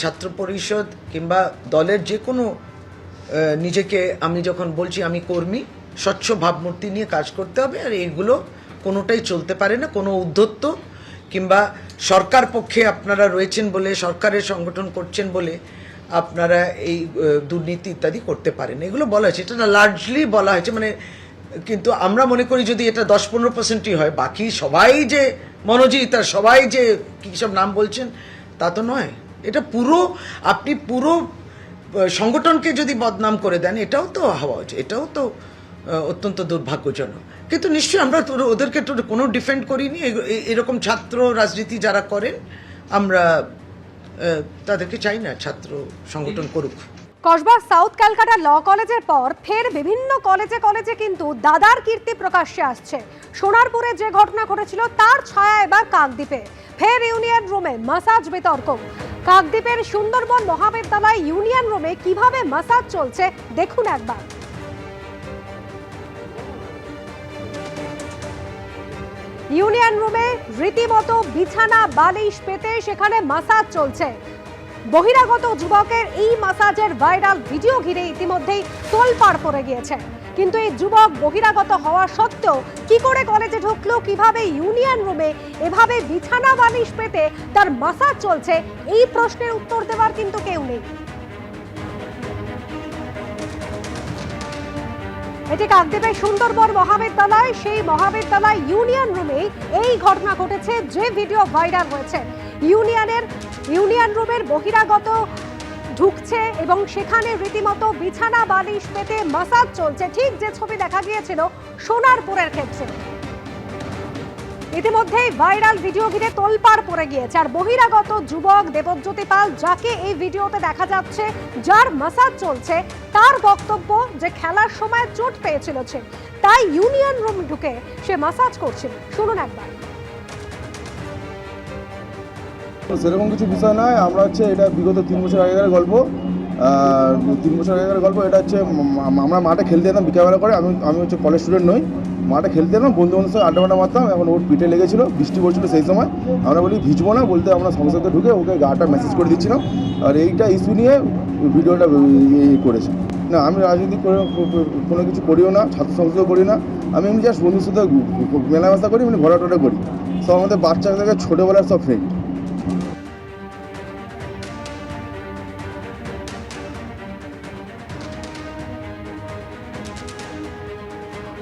ছাত্র পরিষদ কিংবা দলের যে কোনো নিজেকে আমি যখন বলছি আমি কর্মী, স্বচ্ছ ভাবমূর্তি নিয়ে কাজ করতে হবে। আর এইগুলো কোনোটাই চলতে পারে না। কোনো উদ্ধত্ত কিংবা সরকার পক্ষে আপনারা রয়েছেন বলে, সরকারের সংগঠন করছেন বলে আপনারা এই দুর্নীতি ইত্যাদি করতে পারেন, এগুলো বলা হয়েছে। এটা না লার্জলি বলা হয়েছে, মানে কিন্তু আমরা মনে করি যদি এটা 10-15%ই হয়, বাকি সবাই যে মনোজিৎ আর সবাই যে কী সব নাম বলছেন তা তো নয়। এটা পুরো আপনি পুরো সংগঠনকে যদি বদনাম করে দেন, এটাও তো হওয়া উচিত, এটাও তো অত্যন্ত দুর্ভাগ্যজনক। কিন্তু নিশ্চয়ই আমরা ওদেরকে তো কোনো ডিফেন্ড করিনি। এরকম ছাত্র রাজনীতি যারা করেন আমরা তাদেরকে চাই না ছাত্র সংগঠন করুক। কসবার সাউথ ক্যালকাটা ল কলেজের পর ফের বিভিন্ন কলেজে কলেজে কিন্তু দাদার কীর্তি প্রকাশ্যে আসছে। সোনারপুরে যে ঘটনা ঘটেছিল তার ছায়া এবার কাকদ্বীপে। ফের ইউনিয়ন রুমে মাসাজ বিতর্ক। কাকদ্বীপের সুন্দরবন মহাবিদ্যালয় ইউনিয়ন রুমে কিভাবে মাসাজ চলছে দেখুন একবার। ইউনিয়ন রুমে রীতিমতো বিছানা বালিশ পেতে সেখানে মাসাজ চলছে। বহিরাগত যুবকের এই মাসাজের ভাইরাল ভিডিও ঘিরে ইতিমধ্যেই তোলপাড় পড়ে গিয়েছে। কিন্তু এই যুবক বহিরাগত হওয়া সত্ত্বেও কি করে কলেজে ঢুকলো, কিভাবে ইউনিয়ন রুমে এভাবে বিছানা বালিশ পেতে তার মাসাজ চলছে, এই প্রশ্নের উত্তর দেওয়ার কিন্তু কেউ নেই। এটি কাকদ্বীপের সুন্দরবন মহাবিদ্যালয়, সেই মহাবিদ্যালয় ইউনিয়ন রুমেই এই ঘটনা ঘটেছে যে ভিডিও ভাইরাল হয়েছে। ইউনিয়ন রুমের বহিরাগত ঢুকছে এবং সেখানে রীতিমতো বিছানা বালিশ পেতে মাসাজ চলছে, ঠিক যে ছবি দেখা গিয়েছিল সোনারপুরের ক্ষেত্রে। ইতিমধ্যেই ভাইরাল ভিডিও ঘিরে তোলপাড় পড়ে গিয়েছে। আর বহিরাগত যুবক দেবজ্যোতি পাল, যাকে এই ভিডিওতে দেখা যাচ্ছে, যার মাসাজ চলছে, তার বক্তব্য যে খেলার সময় চোট পেয়েছিল সে, তাই ইউনিয়ন রুম ঢুকে সে মাসাজ করছিল। শুনুন একবার। সেরকম কিছু বিষয় নয়, আমরা হচ্ছে এটা বিগত 3 বছর আগেকার গল্প। 3 বছর আগেকার গল্প। এটা হচ্ছে আমরা মাঠে খেলতে যেতাম বিকেলবেলা করে। আমি হচ্ছে কলেজ স্টুডেন্ট নই, মাঠে খেলতে যেতাম, বন্ধু বান্ধবের সঙ্গে আড্ডা মারতাম। এখন ওর পিঠে লেগেছিল, বৃষ্টি পড়ছিল সেই সময়। আমরা বলি ভিজবো না, বলতে আমরা সঙ্গে সঙ্গে ঢুকে ওকে গাটা মেসেজ করে দিচ্ছিলাম। আর এইটা ইস্যু নিয়ে ভিডিওটা করেছি। না, আমি রাজনীতি কোনো কিছু করিও না, ছাত্র সংসদও করি না। আমি এমনি জাস্ট বন্ধুর সাথে মেলামেশা করি, এমনি ঘোরাটোরা করি। সব আমাদের বাচ্চা থেকে ছোটোবেলার সব ফ্রেন্ড।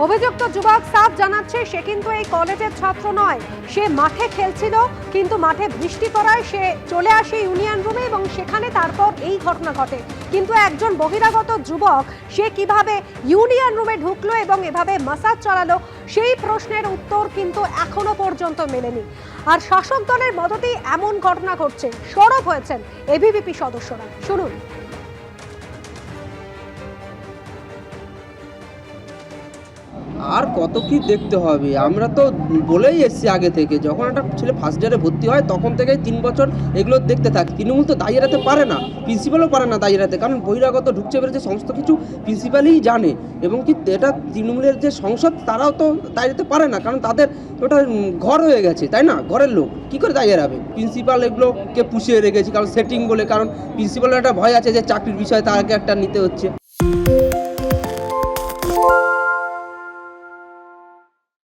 অভিযুক্ত যুবক সাফ জানাচ্ছে সে কিন্তু এই কলেজের ছাত্র নয়, সে মাঠে খেলছিল, কিন্তু মাঠে বৃষ্টি পড়ায় সে চলে আসে ইউনিয়ন রুমে এবং সেখানে তারপর এই ঘটনা ঘটে। কিন্তু একজন বহিরাগত যুবক সে কিভাবে ইউনিয়ন রুমে ঢুকলো এবং এভাবে মাসাজ চালালো, সেই প্রশ্নের উত্তর কিন্তু এখনো পর্যন্ত মেলেনি। আর শাসক দলের মদতেই এমন ঘটনা ঘটছে, সরব হয়েছেন এবিভিপি সদস্যরা। শুনুন। আর কত কি দেখতে হবে, আমরা তো বলেই এসছি আগে থেকে, যখন একটা ছেলে ফার্স্ট ইয়ারে ভর্তি হয় তখন থেকেই 3 বছর এগুলো দেখতে থাকি। তৃণমূল তো দায়ী এড়াতে পারে না, প্রিন্সিপালও পারে না দায়ী এড়াতে, কারণ বহিরাগত ঢুকছে বেরোচ্ছে সমস্ত কিছু প্রিন্সিপালই জানে। এবং কি এটা তৃণমূলের যে সংসদ তারাও তো দায়ী এড়াতে পারে না, কারণ তাদের ওটা ঘর হয়ে গেছে, তাই না? ঘরের লোক কী করে দায়ী এড়াবে? প্রিন্সিপাল এগুলোকে পুষিয়ে রেখেছি, কারণ সেটিং বলে, কারণ প্রিন্সিপালের একটা ভয় আছে যে চাকরির বিষয়ে তাকে একটা নিতে হচ্ছে।